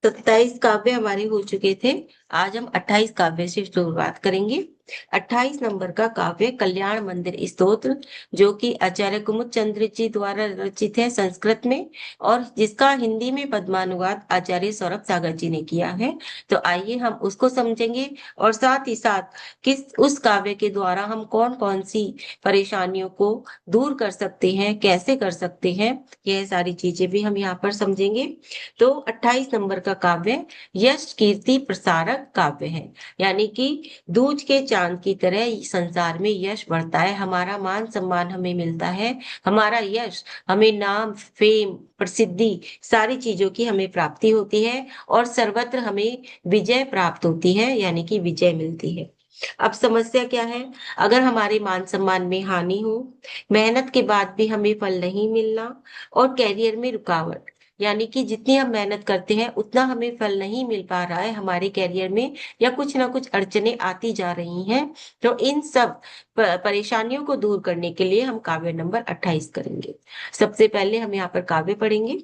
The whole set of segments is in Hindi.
27 काव्य हमारे हो चुके थे। आज हम 28 काव्य से शुरुआत करेंगे। 28 नंबर का काव्य कल्याण मंदिर स्तोत्र, जो कि आचार्य कुमुद चंद्र जी द्वारा रचित है संस्कृत में, और जिसका हिंदी में पद्मानुवाद आचार्य सौरभ सागर जी ने किया है। तो आइए हम उसको समझेंगे, और साथ ही साथ किस उस काव्य के द्वारा हम कौन कौन सी परेशानियों को दूर कर सकते हैं, कैसे कर सकते हैं, यह सारी चीजें भी हम यहाँ पर समझेंगे। तो 28 नंबर का काव्य यश कीर्ति प्रसारक काव्य है। यानी कि दूज के चांद की तरह संसार में यश बढ़ता है, हमारा मान सम्मान हमें मिलता है, हमारा यश, हमें नाम फेम प्रसिद्धि सारी चीजों की हमें प्राप्ति होती है, और सर्वत्र हमें विजय प्राप्त होती है, यानी कि विजय मिलती है। अब समस्या क्या है? अगर हमारे मान सम्मान में हानि हो, मेहनत के बाद भी हमें फल नहीं मिलना, और कैरियर में रुकावट, यानी कि जितनी हम मेहनत करते हैं उतना हमें फल नहीं मिल पा रहा है हमारे कैरियर में, या कुछ ना कुछ अड़चने आती जा रही हैं, तो इन सब परेशानियों को दूर करने के लिए हम काव्य नंबर 28 करेंगे। सबसे पहले हम यहाँ पर काव्य पढ़ेंगे।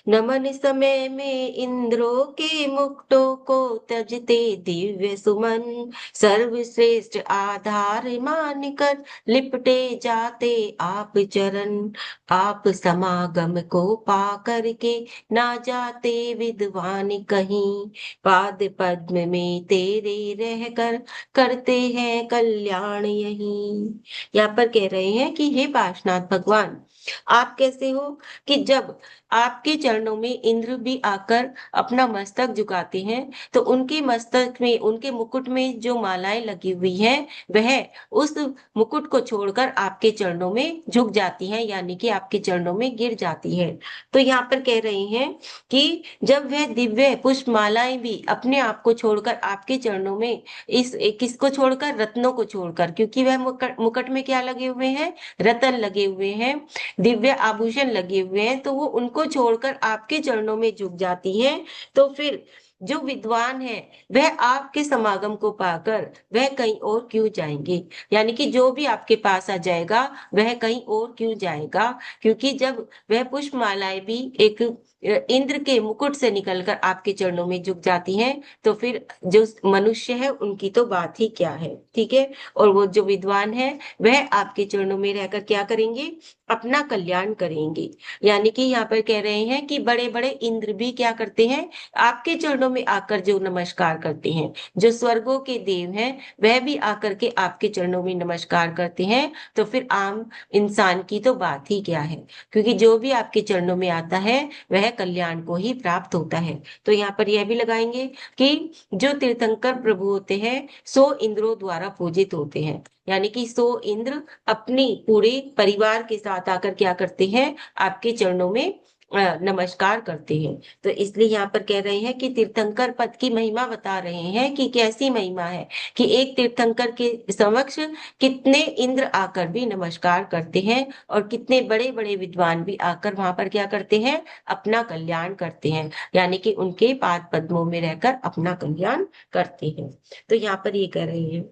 नमन समय में इंद्रों के मुकुटों को तजते दिव्य सुमन, सर्वश्रेष्ठ आधार मान कर लिपटे जाते आप चरण, आप समागम को पा करके ना जाते विद्वान कहीं, पाद पद्म में तेरे रहकर करते हैं कल्याण यहीं। यहाँ पर कह रहे हैं कि हे पार्शनाथ भगवान, आप कैसे हो कि जब आपके चरणों में इंद्र भी आकर अपना मस्तक झुकाते हैं, तो उनके मस्तक में, उनके मुकुट में जो मालाएं लगी हुई हैं, वह उस मुकुट को छोड़कर आपके चरणों में झुक जाती हैं, यानी कि आपके चरणों में गिर जाती है। तो यहाँ पर कह रहे हैं कि जब वह दिव्य पुष्प मालाएं भी अपने आप को छोड़कर आपके चरणों में, इस किसको छोड़कर, रत्नों को छोड़कर, क्योंकि वह मुकुट मुकुट में क्या लगे हुए हैं, रतन लगे हुए हैं, दिव्य आभूषण लगे हुए हैं, तो वो उनको छोड़कर आपके चरणों में झुक जाती हैं। तो फिर जो विद्वान है वह आपके समागम को पाकर वह कहीं और क्यों जाएंगे, यानी कि जो भी आपके पास आ जाएगा वह कहीं और क्यों जाएगा, क्योंकि जब वह पुष्पमालाएं भी एक इंद्र के मुकुट से निकलकर आपके चरणों में झुक जाती हैं, तो फिर जो मनुष्य है उनकी तो बात ही क्या है। ठीक है, और वो जो विद्वान है वह आपके चरणों में रहकर क्या करेंगे, अपना कल्याण करेंगे। यानी कि यहाँ पर कह रहे हैं कि बड़े बड़े इंद्र भी क्या करते हैं, आपके चरणों में आकर जो नमस्कार करते हैं, जो स्वर्गों के देव हैं वह भी आकर के आपके चरणों में नमस्कार करते हैं, तो फिर आम इंसान की तो बात ही क्या है, क्योंकि जो भी आपके चरणों में आता है वह कल्याण को ही प्राप्त होता है। तो यहाँ पर यह भी लगाएंगे कि जो तीर्थंकर प्रभु होते हैं सो इंद्रों द्वारा पूजित होते हैं, यानी कि सो इंद्र अपनी पूरे परिवार के साथ आकर क्या करते हैं, आपके चरणों में नमस्कार करते हैं। तो इसलिए यहाँ पर कह रहे हैं कि तीर्थंकर पद की महिमा बता रहे हैं कि कैसी महिमा है, कि एक तीर्थंकर के समक्ष कितने इंद्र आकर भी नमस्कार करते हैं, और कितने बड़े बड़े विद्वान भी आकर वहां पर क्या करते हैं, अपना कल्याण करते हैं, यानी कि उनके पाद पद्मों में रहकर अपना कल्याण करते हैं। तो यहाँ पर ये कह रहे हैं।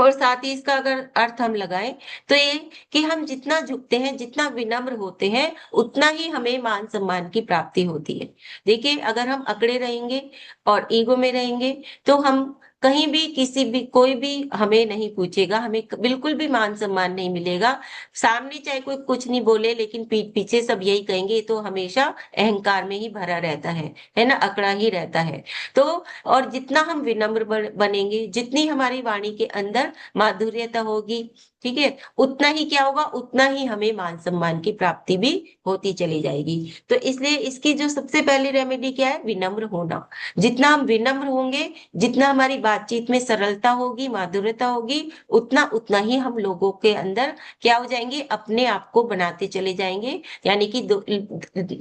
और साथ ही इसका अगर अर्थ हम लगाएं तो ये कि हम जितना झुकते हैं, जितना विनम्र होते हैं, उतना ही हमें मान सम्मान की प्राप्ति होती है। देखिए, अगर हम अकड़े रहेंगे और ईगो में रहेंगे, तो हम कहीं भी, किसी भी, कोई भी हमें नहीं पूछेगा, हमें बिल्कुल भी मान सम्मान नहीं मिलेगा। सामने चाहे कोई कुछ नहीं बोले, लेकिन पीठ पीछे सब यही कहेंगे, ये तो हमेशा अहंकार में ही भरा रहता है ना, अकड़ा ही रहता है। तो और जितना हम विनम्र बनेंगे, जितनी हमारी वाणी के अंदर माधुर्यता होगी, ठीक है, उतना ही क्या होगा, उतना ही हमें मान सम्मान की प्राप्ति भी होती चली जाएगी। तो इसलिए इसकी जो सबसे पहली रेमेडी क्या है, विनम्र होना। जितना हम विनम्र होंगे, जितना हमारी बातचीत में सरलता होगी, माधुर्यता होगी, उतना उतना ही हम लोगों के अंदर क्या हो जाएंगे, अपने आप को बनाते चले जाएंगे, यानी कि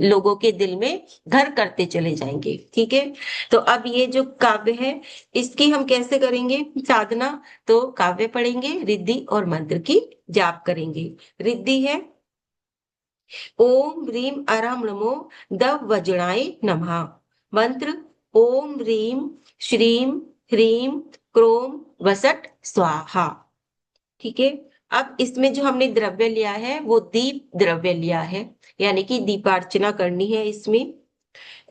लोगों के दिल में घर करते चले जाएंगे। ठीक है, तो अब ये जो काव्य है इसकी हम कैसे करेंगे साधना, तो काव्य पढ़ेंगे, रिद्धि और मंत्र की जाप करेंगे। रिद्धि है ओम ह्रीम अरम नमो दव वज्राय नमः। मंत्र ओम ह्रीम श्रीम ह्रीम क्रोम वसट स्वाहा। ठीक है, अब इसमें जो हमने द्रव्य लिया है वो दीप द्रव्य लिया है, यानी कि दीपार्चना करनी है इसमें।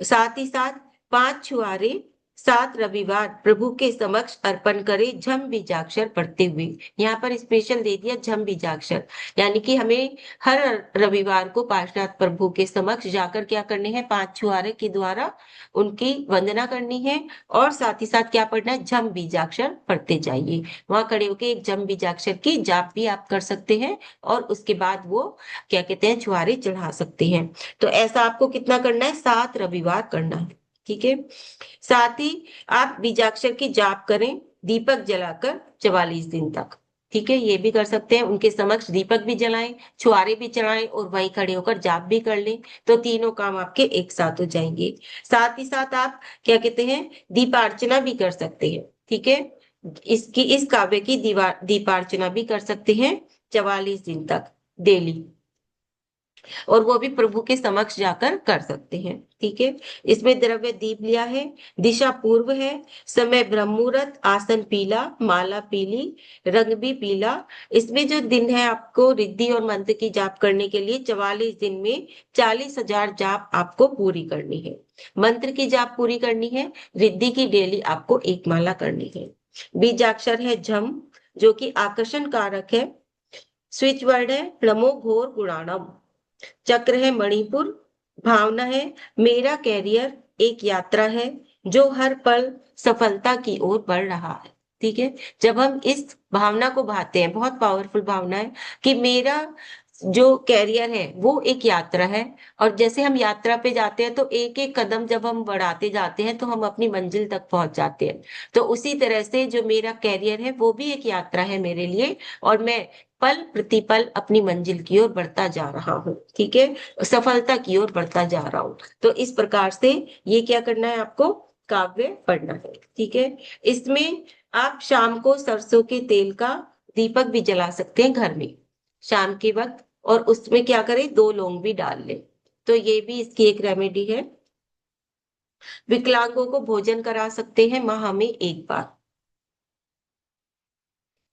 साथ ही साथ 5 छुआरे 7 रविवार प्रभु के समक्ष अर्पण करे झम बीजाक्षर पढ़ते हुए। यहाँ पर स्पेशल दे दिया झम बीजाक्षर, यानी कि हमें हर रविवार को पार्श्वनाथ प्रभु के समक्ष जाकर क्या करने हैं, 5 छुआरे के द्वारा उनकी वंदना करनी है, और साथ ही साथ क्या पढ़ना है, झम बीजाक्षर पढ़ते जाइए। वहां खड़े होके एक झम बीजाक्षर की जाप भी आप कर सकते हैं, और उसके बाद वो क्या कहते हैं, छुआरे चढ़ा सकते हैं। तो ऐसा आपको कितना करना है, 7 रविवार करना है। ठीक है। साथ ही आप बीजाक्षर की जाप करें दीपक जलाकर 44 दिन तक। ठीक है, ये भी कर सकते हैं, उनके समक्ष दीपक भी जलाएं, छुआरे भी चढ़ाएं, और वहीं खड़े होकर जाप भी कर लें। तो तीनों काम आपके एक साथ हो जाएंगे। साथ ही साथ आप क्या कहते हैं, दीपार्चना भी कर सकते हैं। ठीक है, इस काव्य की दीपार्चना भी कर सकते हैं 44 दिन तक डेली, और वो भी प्रभु के समक्ष जाकर कर सकते हैं। ठीक है, इसमें द्रव्य दीप लिया है, दिशा पूर्व है, समय ब्रह्म मुहूर्त, आसन पीला, माला पीली, रंग भी पीला। इसमें जो दिन है, आपको रिद्धि और मंत्र की जाप करने के लिए 44 दिन में 40,000 जाप आपको पूरी करनी है। मंत्र की जाप पूरी करनी है, रिद्धि की डेली आपको एक माला करनी है। बीजाक्षर है झम, जो कि आकर्षण कारक है। स्विच वर्ड है नमो घोर गुणाणम। चक्र है मणिपुर। भावना है मेरा कैरियर एक यात्रा है जो हर पल सफलता की ओर बढ़ रहा है। ठीक है, जब हम इस भावना को भाते हैं, बहुत पावरफुल भावना है कि मेरा जो कैरियर है वो एक यात्रा है, और जैसे हम यात्रा पे जाते हैं तो एक एक कदम जब हम बढ़ाते जाते हैं तो हम अपनी मंजिल तक पहुंच जाते हैं। तो उसी तरह से जो मेरा कैरियर है वो भी एक यात्रा है मेरे लिए, और मैं पल प्रतिपल अपनी मंजिल की ओर बढ़ता जा रहा हूँ। ठीक है, सफलता की ओर बढ़ता जा रहा हूँ। तो इस प्रकार से ये क्या करना है, आपको काव्य पढ़ना है। ठीक है, इसमें आप शाम को सरसों के तेल का दीपक भी जला सकते हैं घर में शाम के वक्त, और उसमें क्या करें, 2 लौंग भी डाल लें। तो ये भी इसकी एक रेमेडी है। विकलांगों को भोजन करा सकते हैं माह में एक बार।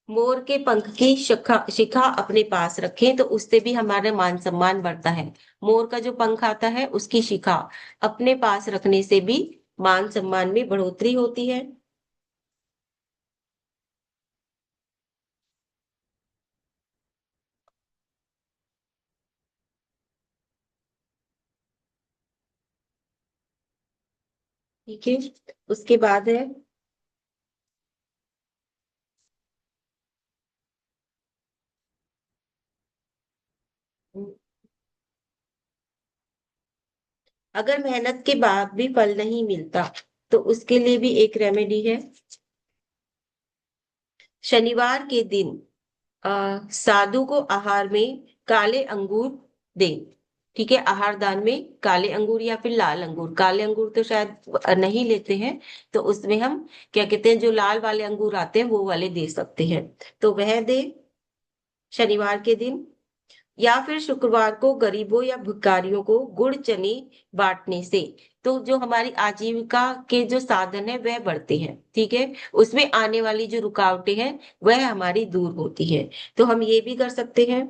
मोर के पंख की शिखा शिखा अपने पास रखें, तो उससे भी हमारा मान सम्मान बढ़ता है। मोर का जो पंख आता है उसकी शिखा अपने पास रखने से भी मान सम्मान में बढ़ोतरी होती है। ठीक है, उसके बाद है, अगर मेहनत के बाद भी फल नहीं मिलता तो उसके लिए भी एक रेमेडी है। शनिवार के दिन साधु को आहार में काले अंगूर दें। ठीक है, आहार दान में काले अंगूर या फिर लाल अंगूर, काले अंगूर तो शायद नहीं लेते हैं, तो उसमें हम क्या कहते हैं, जो लाल वाले अंगूर आते हैं वो वाले दे सकते हैं। तो वह दे शनिवार के दिन। या फिर शुक्रवार को गरीबों या भिखारियों को गुड़ चने बांटने से तो जो हमारी आजीविका के जो साधन है वह बढ़ते हैं। ठीक है, उसमें आने वाली जो रुकावटें हैं वह हमारी दूर होती है। तो हम ये भी कर सकते हैं।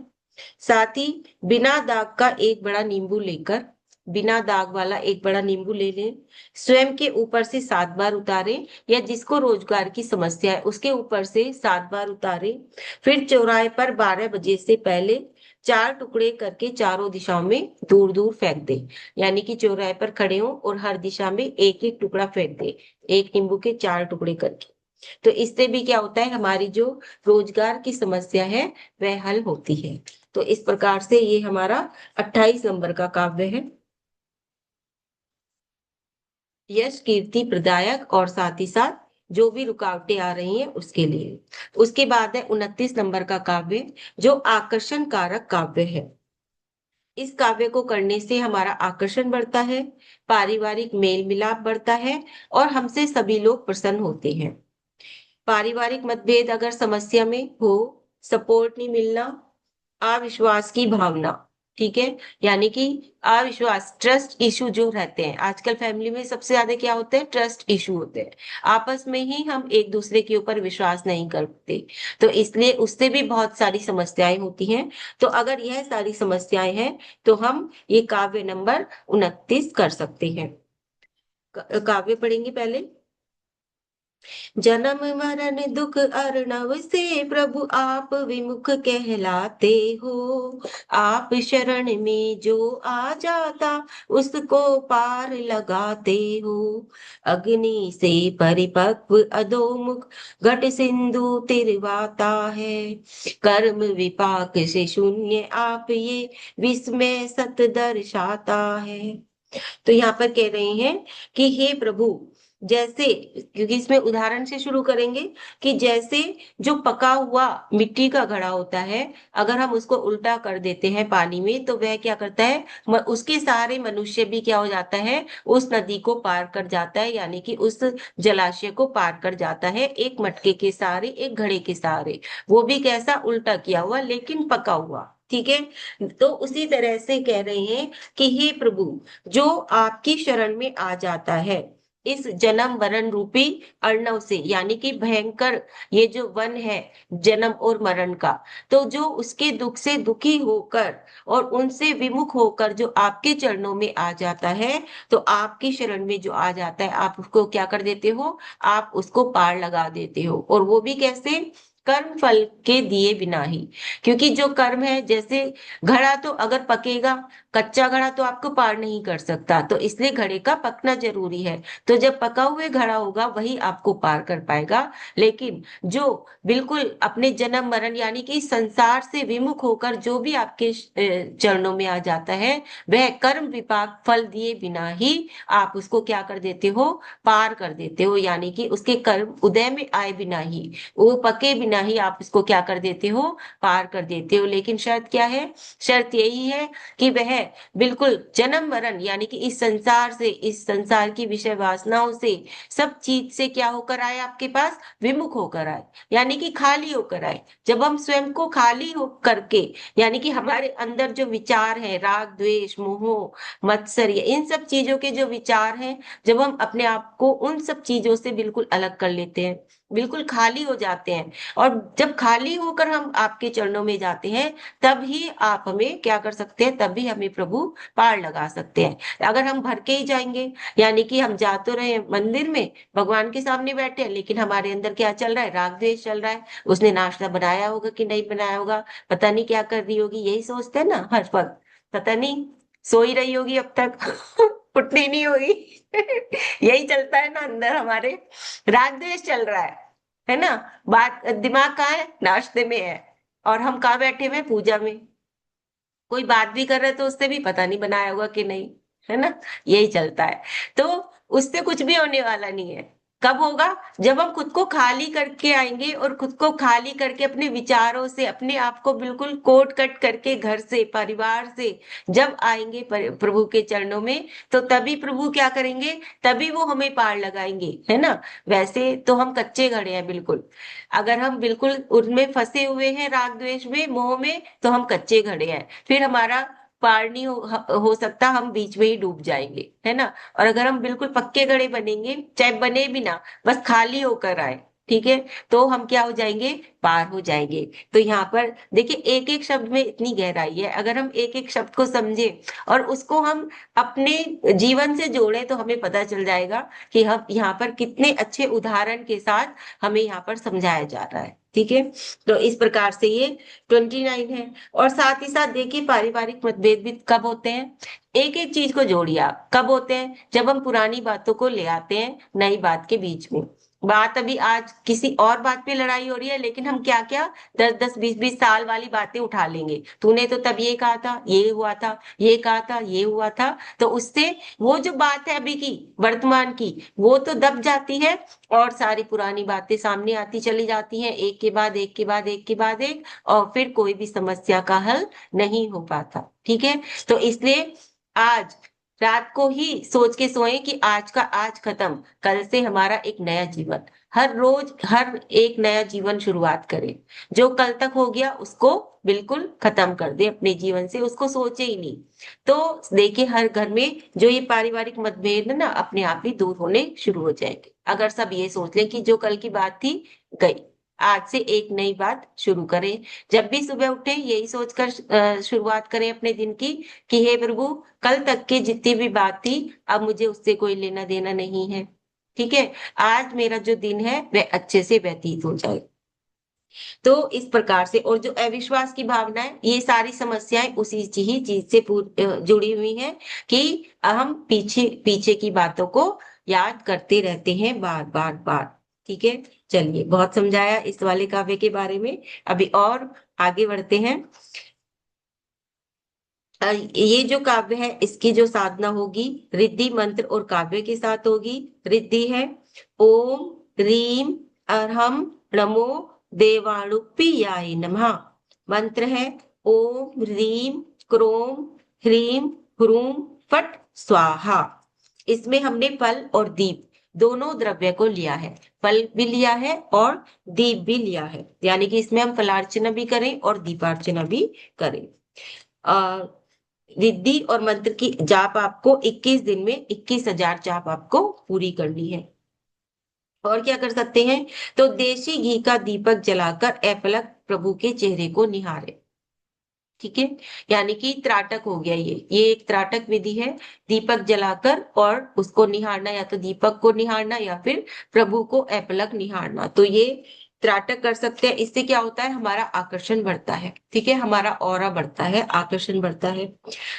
साथ ही बिना दाग का एक बड़ा नींबू लेकर, बिना दाग वाला एक बड़ा नींबू ले लें, स्वयं के ऊपर से 7 बार उतारें, या जिसको रोजगार की समस्या है उसके ऊपर से 7 बार उतारें। फिर चौराहे पर 12 बजे से पहले 4 टुकड़े करके चारों दिशाओं में दूर दूर फेंक दे। यानी कि चौराहे पर खड़े हो और हर दिशा में एक एक टुकड़ा फेंक दे, एक नींबू के 4 टुकड़े करके। तो इससे भी क्या होता है, हमारी जो रोजगार की समस्या है वह हल होती है। तो इस प्रकार से ये हमारा 28 नंबर का काव्य है, यश कीर्ति प्रदायक, और साथ ही साथ जो भी रुकावटें आ रही हैं उसके लिए। उसके बाद है 29 नंबर का काव्य, जो आकर्षण कारक काव्य है। इस काव्य को करने से हमारा आकर्षण बढ़ता है, पारिवारिक मेल मिलाप बढ़ता है, और हमसे सभी लोग प्रसन्न होते हैं। पारिवारिक मतभेद अगर समस्या में हो, सपोर्ट नहीं मिलना, अविश्वास की भावना, ठीक है। यानी कि अविश्वास, ट्रस्ट इशू जो रहते हैं आजकल फैमिली में, सबसे ज्यादा क्या होते हैं, ट्रस्ट इशू होते हैं। आपस में ही हम एक दूसरे के ऊपर विश्वास नहीं करते, तो इसलिए उससे भी बहुत सारी समस्याएं होती हैं। तो अगर यह सारी समस्याएं हैं तो हम ये काव्य नंबर 29 कर सकते हैं। काव्य पढ़ेंगे पहले। जन्म मरण दुख अर्णव से प्रभु आप विमुख कहलाते हो। आप शरण में जो आ जाता उसको पार लगाते हो। अग्नि से परिपक्व अधोमुख घट सिंधु तिरवाता है। कर्म विपाक से शून्य आप ये विस्मय सत दर्शाता है। तो यहाँ पर कह रहे हैं कि हे प्रभु, जैसे, क्योंकि इसमें उदाहरण से शुरू करेंगे, कि जैसे जो पका हुआ मिट्टी का घड़ा होता है, अगर हम उसको उल्टा कर देते हैं पानी में तो वह क्या करता है, उसके सहारे मनुष्य भी क्या हो जाता है, उस नदी को पार कर जाता है, यानी कि उस जलाशय को पार कर जाता है, एक मटके के सहारे, एक घड़े के सहारे। वो भी कैसा, उल्टा किया हुआ लेकिन पका हुआ। ठीक है। तो उसी तरह से कह रहे हैं कि हे प्रभु, जो आपकी शरण में आ जाता है इस जन्म मरण रूपी अर्णव से, यानी कि भयंकर ये जो वन है जन्म और मरण का, तो जो उसके दुख से दुखी होकर और उनसे विमुख होकर जो आपके चरणों में आ जाता है, तो आपकी शरण में जो आ जाता है आप उसको क्या कर देते हो, आप उसको पार लगा देते हो। और वो भी कैसे, कर्म फल के दिए बिना ही। क्योंकि जो कर्म है, जैसे घड़ा तो अगर पकेगा, कच्चा घड़ा तो आपको पार नहीं कर सकता, तो इसलिए घड़े का पकना जरूरी है। तो जब पका हुए घड़ा होगा वही आपको पार कर पाएगा। लेकिन जो बिल्कुल अपने जन्म मरण यानी कि संसार से विमुख होकर जो भी आपके चरणों में आ जाता है, वह कर्म विपाक फल दिए बिना ही आप उसको क्या कर देते हो, पार कर देते हो। यानी कि उसके कर्म उदय में आए बिना ही, वो पके बिना ही आप उसको क्या कर देते हो, पार कर देते हो। लेकिन शर्त क्या है, शर्त यही है कि वह बिल्कुल जन्म मरण यानी कि इस संसार से, इस संसार की विषय वासनाओं से, सब चीज से क्या होकर आए, आपके पास विमुख होकर आए, यानी कि खाली होकर आए। जब हम स्वयं को खाली हो करके, यानी कि हमारे अंदर जो विचार है, राग द्वेष मोह मत्सर्य, इन सब चीजों के जो विचार हैं, जब हम अपने आप को उन सब चीजों से बिल्कुल अलग कर लेते हैं, बिल्कुल खाली हो जाते हैं, और जब खाली होकर हम आपके चरणों में जाते हैं, तब ही आप हमें क्या कर सकते हैं, तब भी हमें प्रभु पार लगा सकते हैं। अगर हम भर के ही जाएंगे, यानी कि हम जा तो रहे हैं मंदिर में, भगवान के सामने बैठे हैं, लेकिन हमारे अंदर क्या चल रहा है, राग द्वेष चल रहा है। उसने नाश्ता बनाया होगा कि नहीं बनाया होगा, पता नहीं क्या कर रही होगी, यही सोचते हैं ना हर वक्त। पता नहीं सो ही रही होगी अब तक उठनी नहीं होगी यही चलता है ना अंदर हमारे, राग द्वेष चल रहा है ना। बात, दिमाग कहाँ है, नाश्ते में है, और हम कहाँ बैठे हुए हैं, पूजा में। कोई बात भी कर रहे तो उससे भी पता नहीं बनाया होगा कि नहीं, है ना। यही चलता है। तो उससे कुछ भी होने वाला नहीं है। कब होगा, जब हम खुद को खाली करके आएंगे, और खुद को खाली करके अपने विचारों से अपने आप को बिल्कुल कोट कट करके घर से, परिवार से जब आएंगे प्रभु के चरणों में, तो तभी प्रभु क्या करेंगे, तभी वो हमें पार लगाएंगे, है ना। वैसे तो हम कच्चे घड़े हैं बिल्कुल। अगर हम बिल्कुल उनमें फंसे हुए हैं, राग द्वेष में, मोह में, तो हम कच्चे घड़े हैं, फिर हमारा पार नहीं हो सकता, हम बीच में ही डूब जाएंगे, है ना। और अगर हम बिल्कुल पक्के घड़े बनेंगे, चाहे बने भी ना, बस खाली होकर आए, ठीक है, तो हम क्या हो जाएंगे, पार हो जाएंगे। तो यहाँ पर देखिए, एक एक शब्द में इतनी गहराई है, अगर हम एक एक शब्द को समझे और उसको हम अपने जीवन से जोड़े, तो हमें पता चल जाएगा कि हम यहाँ पर कितने अच्छे उदाहरण के साथ हमें यहाँ पर समझाया जा रहा है। ठीक है। तो इस प्रकार से ये 29 है। और साथ ही साथ देखिए, पारिवारिक मतभेद भी कब होते हैं, एक एक चीज को जोड़िए आप, कब होते हैं, जब हम पुरानी बातों को ले आते हैं नई बात के बीच में। बात अभी आज किसी और बात पे लड़ाई हो रही है, लेकिन हम क्या क्या 10-10 20-20 साल वाली बातें उठा लेंगे, तूने तो तब ये कहा था, ये हुआ था, ये कहा था, ये हुआ था, तो उससे वो जो बात है अभी की, वर्तमान की, वो तो दब जाती है, और सारी पुरानी बातें सामने आती चली जाती हैं, एक के बाद एक के बाद एक के बाद एक, और फिर कोई भी समस्या का हल नहीं हो पाता। ठीक है। तो इसलिए आज रात को ही सोच के सोए कि आज का आज खत्म, कल से हमारा एक नया जीवन। हर रोज हर एक नया जीवन शुरुआत करें। जो कल तक हो गया उसको बिल्कुल खत्म कर दे अपने जीवन से, उसको सोचे ही नहीं। तो देखिए हर घर में जो ये पारिवारिक मतभेद है ना, अपने आप ही दूर होने शुरू हो जाएंगे अगर सब ये सोच लें कि जो कल की बात थी गई, आज से एक नई बात शुरू करें। जब भी सुबह उठे यही सोचकर शुरुआत करें अपने दिन की कि हे प्रभु, कल तक की जितनी भी बात थी अब मुझे उससे कोई लेना देना नहीं है। ठीक है, आज मेरा जो दिन है वह अच्छे से व्यतीत हो जाए। तो इस प्रकार से, और जो अविश्वास की भावना है, ये सारी समस्याएं उसी ही चीज से जुड़ी हुई हैं कि हम पीछे पीछे की बातों को याद करते रहते हैं बार बार बार। ठीक है, चलिए बहुत समझाया इस वाले काव्य के बारे में। अभी और आगे बढ़ते हैं। ये जो काव्य है इसकी जो साधना होगी रिद्धि मंत्र और काव्य के साथ होगी। रिद्धि है ओम रीम अरहम नमो देवाणुप्पियाय नमः। मंत्र है ओम रीम क्रोम ह्रीम ह्रूम फट स्वाहा। इसमें हमने फल और दीप दोनों द्रव्य को लिया है। फल भी लिया है और दीप भी लिया है, यानी कि इसमें हम फलार्चना भी करें और दीपार्चना भी करें। रिद्धि और मंत्र की जाप आपको 21 दिन में 21,000 जाप आपको पूरी करनी है। और क्या कर सकते हैं, तो देशी घी का दीपक जलाकर अपलक प्रभु के चेहरे को निहारे। ठीक है, यानी कि त्राटक हो गया, ये एक त्राटक विधि है। दीपक जलाकर और उसको निहारना, या तो दीपक को निहारना या फिर प्रभु को अपलक निहारना। तो ये त्राटक कर सकते हैं। इससे क्या होता है, हमारा आकर्षण बढ़ता है। ठीक है, हमारा ऑरा बढ़ता है, आकर्षण बढ़ता है।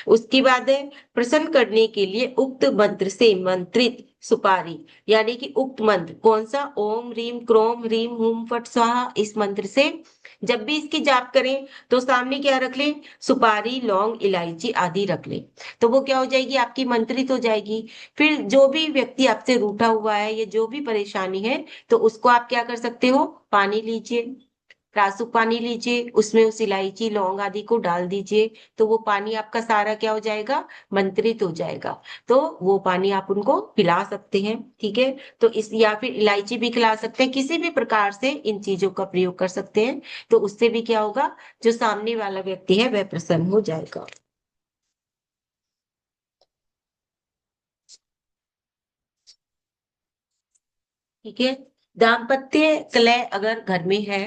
उसकी बाद है प्रसन्न करने के लिए उक्त मंत्र से मंत्रित सुपारी, यानी कि उक्त मंत्र कौन सा, ओम रीम क्रोम रीम हुम फट स्वाहा, इस मंत्र से जब भी इसकी जाप करें तो सामने क्या रख लें, सुपारी लौंग इलायची आदि रख लें। तो वो क्या हो जाएगी, आपकी मंत्रित हो जाएगी। फिर जो भी व्यक्ति आपसे रूठा हुआ है या जो भी परेशानी है, तो उसको आप क्या कर सकते हो, पानी लीजिए, रासुक पानी लीजिए, उसमें उस इलायची लौंग आदि को डाल दीजिए। तो वो पानी आपका सारा क्या हो जाएगा, मंत्रित हो जाएगा। तो वो पानी आप उनको पिला सकते हैं। ठीक है, तो इस या फिर इलायची भी खिला सकते हैं, किसी भी प्रकार से इन चीजों का प्रयोग कर सकते हैं। तो उससे भी क्या होगा, जो सामने वाला व्यक्ति है वह प्रसन्न हो जाएगा। ठीक है, दाम्पत्य कलह अगर घर में है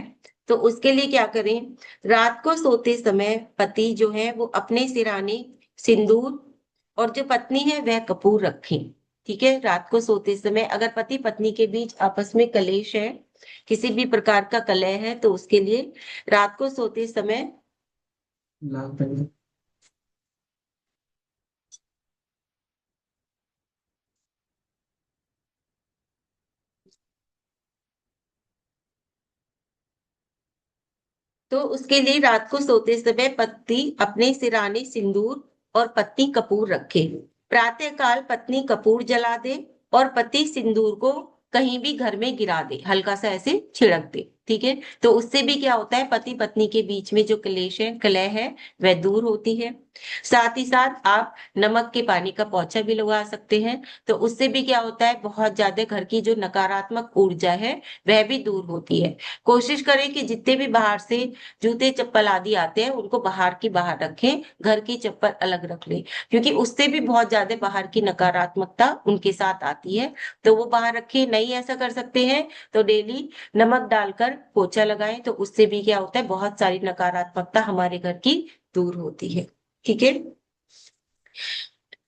तो उसके लिए क्या करें, रात को सोते समय पति जो है वो अपने सिराने सिंदूर और जो पत्नी है वह कपूर रखें। ठीक है, रात को सोते समय अगर पति पत्नी के बीच आपस में कलेश है, किसी भी प्रकार का कलह है, तो उसके लिए रात को सोते समय तो उसके लिए रात को सोते समय पति अपने सिराने सिंदूर और पत्नी कपूर रखे। प्रातः काल पत्नी कपूर जला दे और पति सिंदूर को कहीं भी घर में गिरा दे, हल्का सा ऐसे छिड़क दे। ठीक है, तो उससे भी क्या होता है, पति पत्नी के बीच में जो क्लेश है कलह है वह दूर होती है। साथ ही साथ आप नमक के पानी का पोछा भी लगा सकते हैं। तो उससे भी क्या होता है, बहुत ज्यादा घर की जो नकारात्मक ऊर्जा है वह भी दूर होती है। कोशिश करें कि जितने भी बाहर से जूते चप्पल आदि आते हैं उनको बाहर की बाहर रखें, घर की चप्पल अलग रख लें, क्योंकि उससे भी बहुत ज्यादा बाहर की नकारात्मकता उनके साथ आती है। तो वो बाहर रखें। नहीं ऐसा कर सकते हैं तो डेली नमक डालकर पोछा लगाएं, तो उससे भी क्या होता है, बहुत सारी नकारात्मकता हमारे घर की दूर होती है। ठीक है,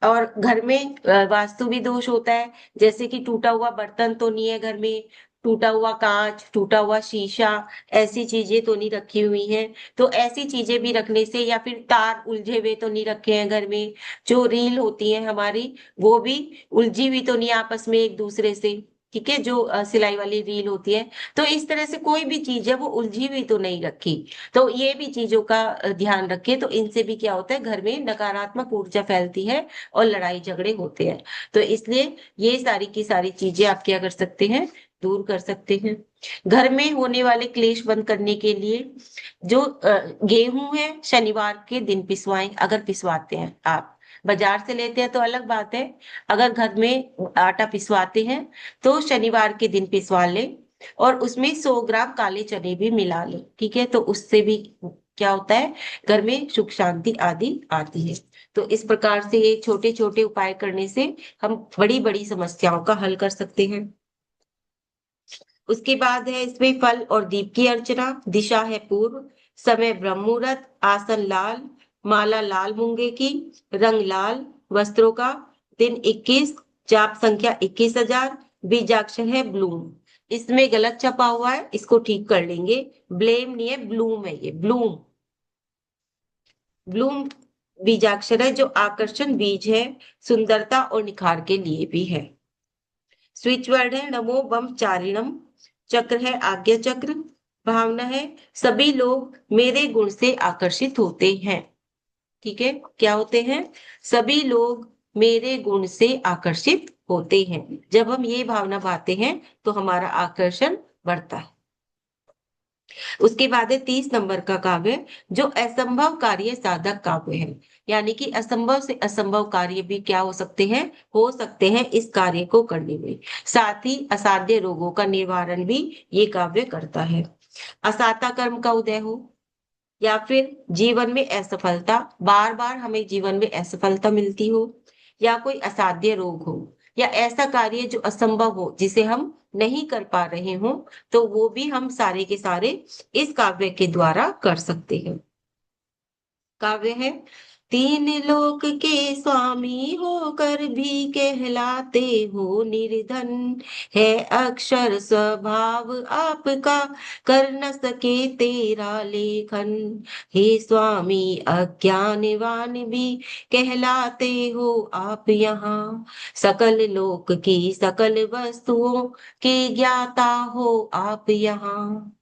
और घर में वास्तु भी दोष होता है, जैसे कि टूटा हुआ बर्तन तो नहीं है घर में, टूटा हुआ कांच टूटा हुआ शीशा, ऐसी चीजें तो नहीं रखी हुई हैं। तो ऐसी चीजें भी रखने से, या फिर तार उलझे हुए तो नहीं रखे हैं घर में, जो रील होती है हमारी वो भी उलझी हुई तो नहीं आपस में एक दूसरे से। ठीक है, जो सिलाई वाली रील होती है, तो इस तरह से कोई भी चीज है वो उलझी हुई तो नहीं रखी। तो ये भी चीजों का ध्यान रखें। तो इनसे भी क्या होता है, घर में नकारात्मक ऊर्जा फैलती है और लड़ाई झगड़े होते हैं। तो इसलिए ये सारी की सारी चीजें आप क्या कर सकते हैं, दूर कर सकते हैं। घर में होने वाले क्लेश बंद करने के लिए जो गेहूं है शनिवार के दिन पिसवाएं, अगर पिसवाते हैं आप बाजार से लेते हैं तो अलग बात है। अगर घर में आटा पिसवाते हैं तो शनिवार के दिन पिसवा ले, और उसमें 100 ग्राम काले चने भी मिला ले, ठीक है। तो उससे भी क्या होता है, घर में सुख शांति आदि आती है। तो इस प्रकार से ये छोटे छोटे उपाय करने से हम बड़ी बड़ी समस्याओं का हल कर सकते हैं। उसके बाद है इसमें फल और दीप की अर्चना। दिशा है पूर्व, समय ब्रह्म मुहूर्त, आसन लाल, माला लाल मूंगे की, रंग लाल, वस्त्रों का, दिन 21, जाप संख्या 21,000, बीजाक्षर है ब्लूम। इसमें गलत छपा हुआ है, इसको ठीक कर लेंगे। ब्लेम नहीं है, ब्लूम है, ये ब्लूम। ब्लूम बीजाक्षर है जो आकर्षण बीज है, सुंदरता और निखार के लिए भी है। स्विच वर्ड है नमो बम चारिणम। चक्र है आज्ञा चक्र। भावना है सभी लोग मेरे गुण से आकर्षित होते हैं, ठीक है। क्या होते हैं, सभी लोग मेरे गुण से आकर्षित होते हैं। जब हम ये भावना पाते हैं तो हमारा आकर्षण बढ़ता है। उसके बाद है 30 नंबर का काव्य, जो असंभव कार्य साधक काव्य है। यानी कि असंभव से असंभव कार्य भी क्या हो सकते हैं इस कार्य को करने में। साथ ही असाध्य रोगों का निवारण भी ये काव्य करता है। असाता कर्म का उदय हो, या फिर जीवन में असफलता, बार बार हमें जीवन में असफलता मिलती हो, या कोई असाध्य रोग हो, या ऐसा कार्य जो असंभव हो जिसे हम नहीं कर पा रहे हो, तो वो भी हम सारे के सारे इस काव्य के द्वारा कर सकते हैं। काव्य है, तीन लोक के स्वामी होकर भी कहलाते हो निर्धन, है अक्षर स्वभाव आपका, कर न सके तेरा लेखन, हे स्वामी अज्ञानवान भी कहलाते हो आप यहाँ, सकल लोक की सकल वस्तुओं के ज्ञाता हो आप यहाँ।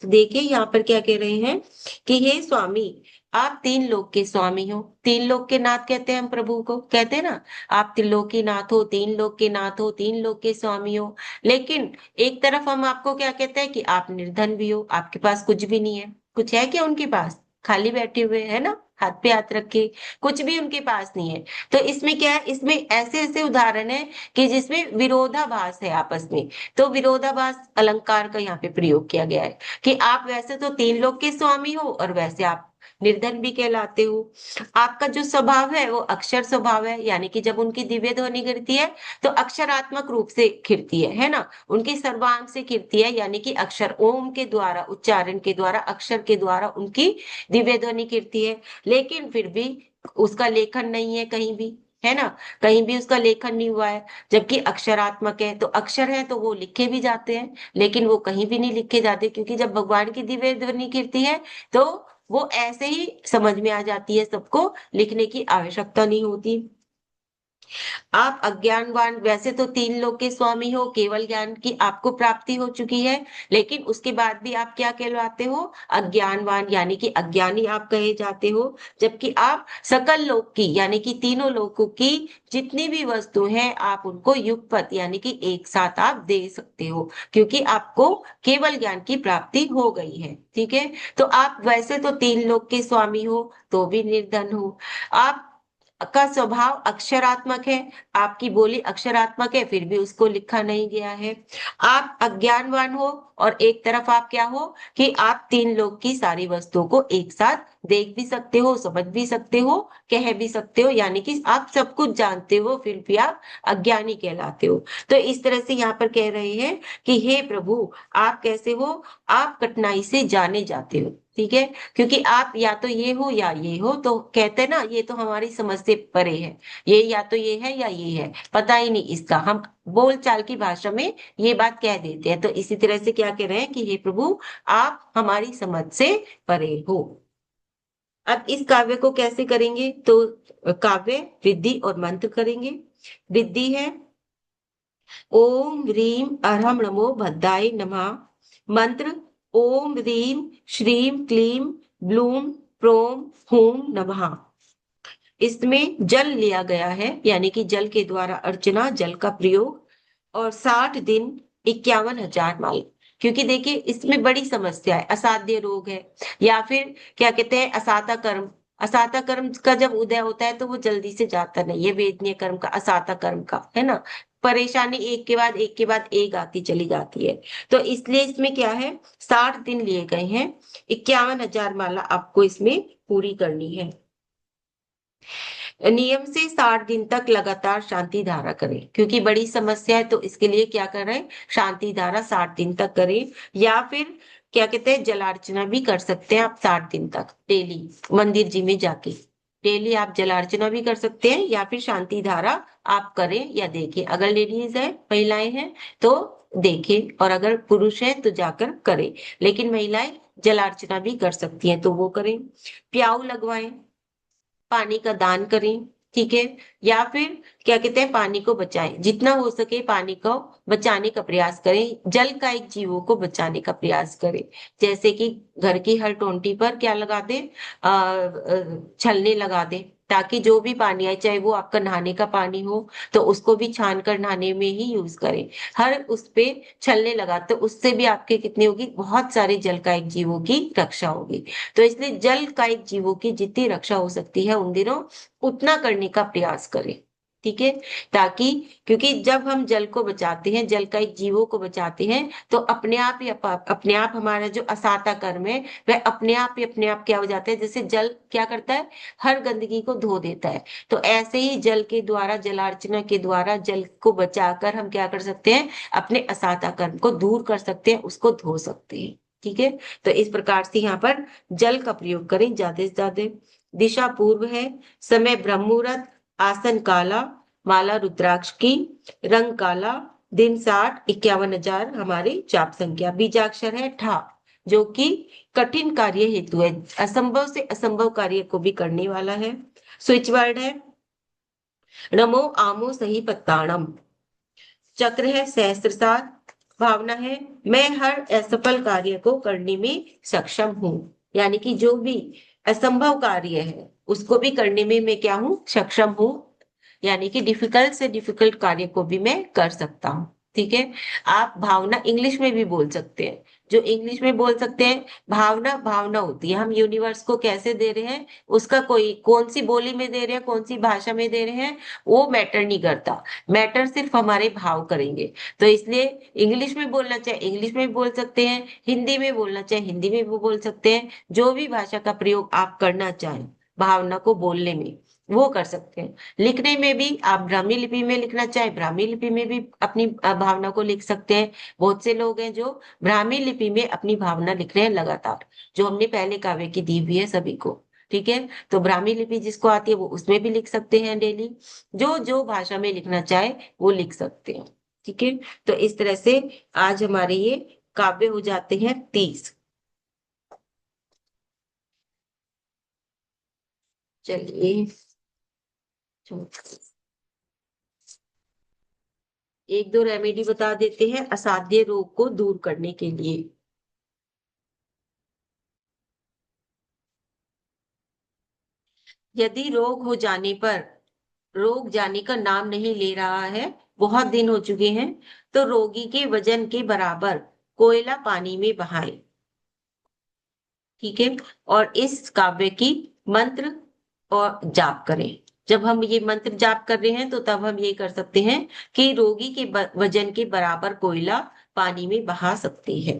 तो देखिए यहाँ पर क्या कह रहे हैं कि हे स्वामी, आप तीन लोक के स्वामी हो। तीन लोक के नाथ कहते हैं हम प्रभु को, कहते हैं ना, आप त्रिलोकी नाथ हो, तीन लोक के नाथ हो, तीन लोक के स्वामी हो। लेकिन एक तरफ हम आपको क्या कहते हैं कि आप निर्धन भी हो, आपके पास कुछ भी नहीं है। कुछ है क्या उनके पास, खाली बैठे हुए है ना, हाथ पे हाथ रखे, कुछ भी उनके पास नहीं है। तो इसमें क्या है, इसमें ऐसे ऐसे उदाहरण है कि जिसमें विरोधाभास है आपस में। तो विरोधाभास अलंकार का यहाँ पे प्रयोग किया गया है कि आप वैसे तो तीन लोक के स्वामी हो और वैसे आप निर्धन भी कहलाते हो। आपका जो स्वभाव है वो अक्षर स्वभाव है, यानी कि जब उनकी दिव्य ध्वनि गिरती है तो अक्षरात्मक रूप से खिरती है ना, उनकी सर्वांग से खिरती है, यानी कि अक्षर ओम के द्वारा, उच्चारण के द्वारा, अक्षर के द्वारा उनकी दिव्य ध्वनि गिरती है। लेकिन फिर भी उसका लेखन नहीं है कहीं भी, है ना, कहीं भी उसका लेखन नहीं हुआ है। जबकि अक्षरात्मक है तो अक्षर है तो वो लिखे भी जाते हैं, लेकिन वो कहीं भी नहीं लिखे जाते, क्योंकि जब भगवान की दिव्य ध्वनि गिरती है तो वो ऐसे ही समझ में आ जाती है सबको, लिखने की आवश्यकता नहीं होती। आप अज्ञानवान, वैसे तो तीन लोक के स्वामी हो, केवल ज्ञान की आपको प्राप्ति हो चुकी है, लेकिन उसके बाद भी आप क्या कहलाते हो, अज्ञानवान, यानी कि अज्ञानी आप कहे जाते हो। जबकि आप सकल लोक की, यानी कि तीनों लोकों की जितनी भी वस्तु है आप उनको युगपत, यानी कि एक साथ आप दे सकते हो, क्योंकि आपको केवल ज्ञान की प्राप्ति हो गई है, ठीक है। तो आप वैसे तो तीन लोक के स्वामी हो तो भी निर्धन हो। आप का स्वभाव अक्षरात्मक है, आपकी बोली अक्षरात्मक है, फिर भी उसको लिखा नहीं गया है। आप अज्ञानवान हो, और एक तरफ आप क्या हो कि आप तीन लोग की सारी वस्तुओं को एक साथ देख भी सकते हो, समझ भी सकते हो, कह भी सकते हो, यानी कि आप सब कुछ जानते हो, फिर भी आप अज्ञानी कहलाते हो। तो इस तरह से यहाँ पर कह रहे हैं कि हे प्रभु, आप कैसे हो, आप कठिनाई से जाने जाते हो, ठीक है। क्योंकि आप या तो ये हो या ये हो, तो कहते हैं ना, ये तो हमारी समझ से परे है, ये या तो ये है या ये है, पता ही नहीं इसका, हम बोल चाल की भाषा में ये बात कह देते हैं। तो इसी तरह से क्या कह रहे हैं कि हे प्रभु, आप हमारी समझ से परे हो। अब इस काव्य को कैसे करेंगे, तो काव्य विधि और मंत्र करेंगे। विधि है ओम ह्रीम अरहम नमो भद्दाय नमः। मंत्र ओम ह्रीम श्रीम क्लीम ब्लूम प्रोम हूम नमः। इसमें जल लिया गया है, यानी कि जल के द्वारा अर्चना, जल का प्रयोग, और 60 दिन 51,000 माल। क्योंकि देखिए इसमें बड़ी समस्या है, असाध्य रोग है, या फिर क्या कहते हैं असाता कर्म, असाता कर्म का जब उदय होता है तो वो जल्दी से जाता नहीं है, वेदनीय कर्म का, असाता कर्म का, है ना। परेशानी एक के बाद एक के बाद एक आती चली जाती है। तो इसलिए इसमें क्या है, 60 दिन लिए गए हैं, 51,000 माला आपको इसमें पूरी करनी है। नियम से 60 दिन तक लगातार शांति धारा करें, क्योंकि बड़ी समस्या है तो इसके लिए क्या कर रहे हैं, शांति धारा 60 दिन तक करें। या फिर क्या कहते हैं, जलार्चना भी कर सकते हैं आप 60 दिन तक डेली, मंदिर जी में जाके डेली आप जलार्चना भी कर सकते हैं, या फिर शांति धारा आप करें या देखें। अगर लेडीज है, महिलाएं हैं तो देखें, और अगर पुरुष है तो जाकर करें। लेकिन महिलाएं जलार्चना भी कर सकती हैं तो वो करें। प्याऊ लगवाएं, पानी का दान करें, ठीक है। या फिर क्या कहते हैं, पानी को बचाएं, जितना हो सके पानी को बचाने का प्रयास करें, जल का एक जीवों को बचाने का प्रयास करें। जैसे कि घर की हर टोंटी पर क्या लगा दें, छलनी लगा दें, ताकि जो भी पानी आए, चाहे वो आपका नहाने का पानी हो तो उसको भी छान कर नहाने में ही यूज करें। हर उस पे छलने लगा तो उससे भी आपके कितनी होगी, बहुत सारे जल का एक जीवों की रक्षा होगी। तो इसलिए जल का एक जीवों की जितनी रक्षा हो सकती है उन दिनों उतना करने का प्रयास करें, ठीक है। ताकि, क्योंकि जब हम जल को बचाते हैं, जल का एक जीवों को बचाते हैं, तो अपने आप ही अपने आप हमारा जो असाता कर्म है वह अपने आप ही अपने आप क्या हो जाता है, जैसे जल क्या करता है, हर गंदगी को धो देता है। तो ऐसे ही जल के द्वारा, जलार्चना के द्वारा जल को बचाकर हम क्या कर सकते हैं, अपने असाता कर्म को दूर कर सकते हैं, उसको धो सकते हैं, ठीक है। तो इस प्रकार से यहाँ पर जल का प्रयोग करें ज्यादा से ज्यादा। दिशा पूर्व है, समय ब्रह्म मुहूर्त, आसन काला, माला रुद्राक्ष की, रंग काला, दिन 60, 51,000 हमारी चाप संख्या। बीजाक्षर है ठा, जो कि कठिन कार्य हेतु है, असंभव से असंभव कार्य को भी करने वाला है। स्विच वर्ड है नमो आमो सही पत्ताणम। चक्र है सहस्त्रसार। भावना है मैं हर असफल कार्य को करने में सक्षम हूँ, यानी कि जो भी असंभव कार्य है उसको भी करने में मैं क्या हूँ, सक्षम हूँ। यानी कि डिफिकल्ट से डिफिकल्ट कार्य को भी मैं कर सकता हूँ, ठीक है। आप भावना इंग्लिश में भी बोल सकते हैं, जो इंग्लिश में बोल सकते हैं, भावना भावना होती है। हम यूनिवर्स को कैसे दे रहे हैं, उसका कोई कौन सी बोली में दे रहे हैं, कौन सी भाषा में दे रहे हैं, वो मैटर नहीं करता। मैटर सिर्फ हमारे भाव करेंगे। तो इसलिए इंग्लिश में बोलना चाहे इंग्लिश में भी बोल सकते हैं, हिंदी में बोलना चाहे हिंदी में भी बोल सकते हैं। जो भी भाषा का प्रयोग आप करना चाहें भावना को बोलने में, वो कर सकते हैं। लिखने में भी आप ब्राह्मी लिपि में लिखना चाहे ब्राह्मी लिपि में भी अपनी भावना को लिख सकते हैं। बहुत से लोग हैं जो ब्राह्मी लिपि में अपनी भावना लिख रहे हैं लगातार, जो हमने पहले काव्य की दी हुई है सभी को, ठीक है। तो ब्राह्मी लिपि जिसको आती है वो उसमें भी लिख सकते हैं डेली, जो जो भाषा में लिखना चाहे वो लिख सकते हैं, ठीक है। तो इस तरह से आज हमारे ये काव्य हो जाते हैं 30। चलिए, एक दो रेमेडी बता देते हैं असाध्य रोग को दूर करने के लिए। यदि रोग हो जाने पर, रोग जाने का नाम नहीं ले रहा है, बहुत दिन हो चुके हैं, तो रोगी के वजन के बराबर कोयला पानी में बहाएं, ठीक है। और इस काव्य की मंत्र और जाप करें। जब हम ये मंत्र जाप कर रहे हैं तो तब हम ये कर सकते हैं कि रोगी के वजन के बराबर कोयला पानी में बहा सकते हैं।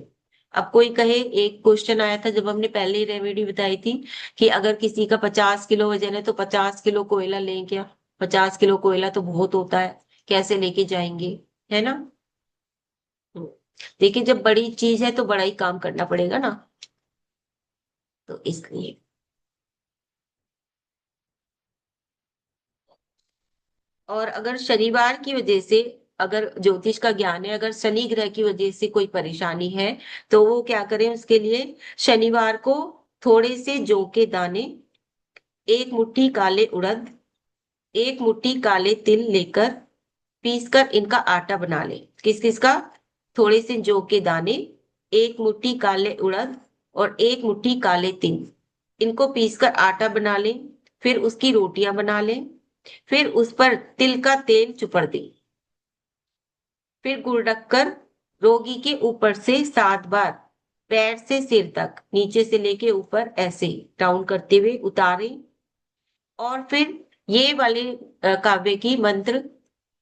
अब कोई कहे, एक क्वेश्चन आया था जब हमने पहले ही रेमेडी बताई थी कि अगर किसी का 50 किलो वजन है तो 50 किलो कोयला लें क्या। 50 किलो कोयला तो बहुत होता है, कैसे लेके जाएंगे, है ना। हम्म। देखिए, जब बड़ी चीज है तो बड़ा ही काम करना पड़ेगा ना, तो इसलिए। और अगर शनिवार की वजह से, अगर ज्योतिष का ज्ञान है, अगर शनि ग्रह की वजह से कोई परेशानी है तो वो क्या करें, उसके लिए शनिवार को थोड़े से जौ के दाने, एक मुट्ठी काले उड़द, एक मुट्ठी काले तिल लेकर पीसकर इनका आटा बना ले। किस किस का, थोड़े से जौ के दाने, एक मुट्ठी काले उड़द और एक मुट्ठी काले तिल, इनको पीसकर आटा बना लें। फिर उसकी रोटियां बना लें। फिर उस पर तिल का तेल चुपड़ दें। फिर गुड़ रखकर रोगी के ऊपर से 7 बार पैर से सिर तक, नीचे से लेके ऊपर ऐसे राउंड करते हुए उतारें। और फिर ये वाले काव्य की मंत्र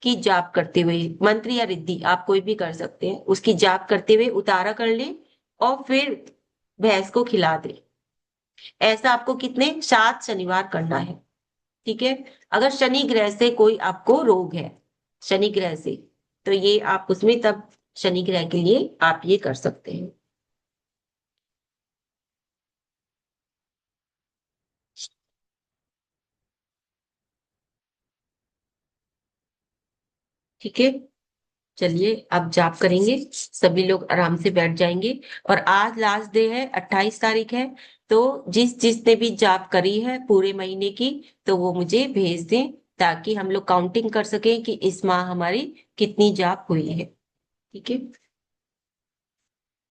की जाप करते हुए, मंत्र या रिद्धि आप कोई भी कर सकते हैं, उसकी जाप करते हुए उतारा कर ले और फिर भैंस को खिला दे। ऐसा आपको कितने 7 शनिवार करना है। ठीक है। अगर शनि ग्रह से कोई आपको रोग है, शनि ग्रह से, तो ये आप उसमें तब शनि ग्रह के लिए आप ये कर सकते हैं। ठीक है। चलिए अब जाप करेंगे, सभी लोग आराम से बैठ जाएंगे। और आज लास्ट डे है, 28 तारीख है। तो जिसने भी जाप करी है पूरे महीने की, तो वो मुझे भेज दें, ताकि हम लोग काउंटिंग कर सकें कि इस माह हमारी कितनी जाप हुई है। ठीक है।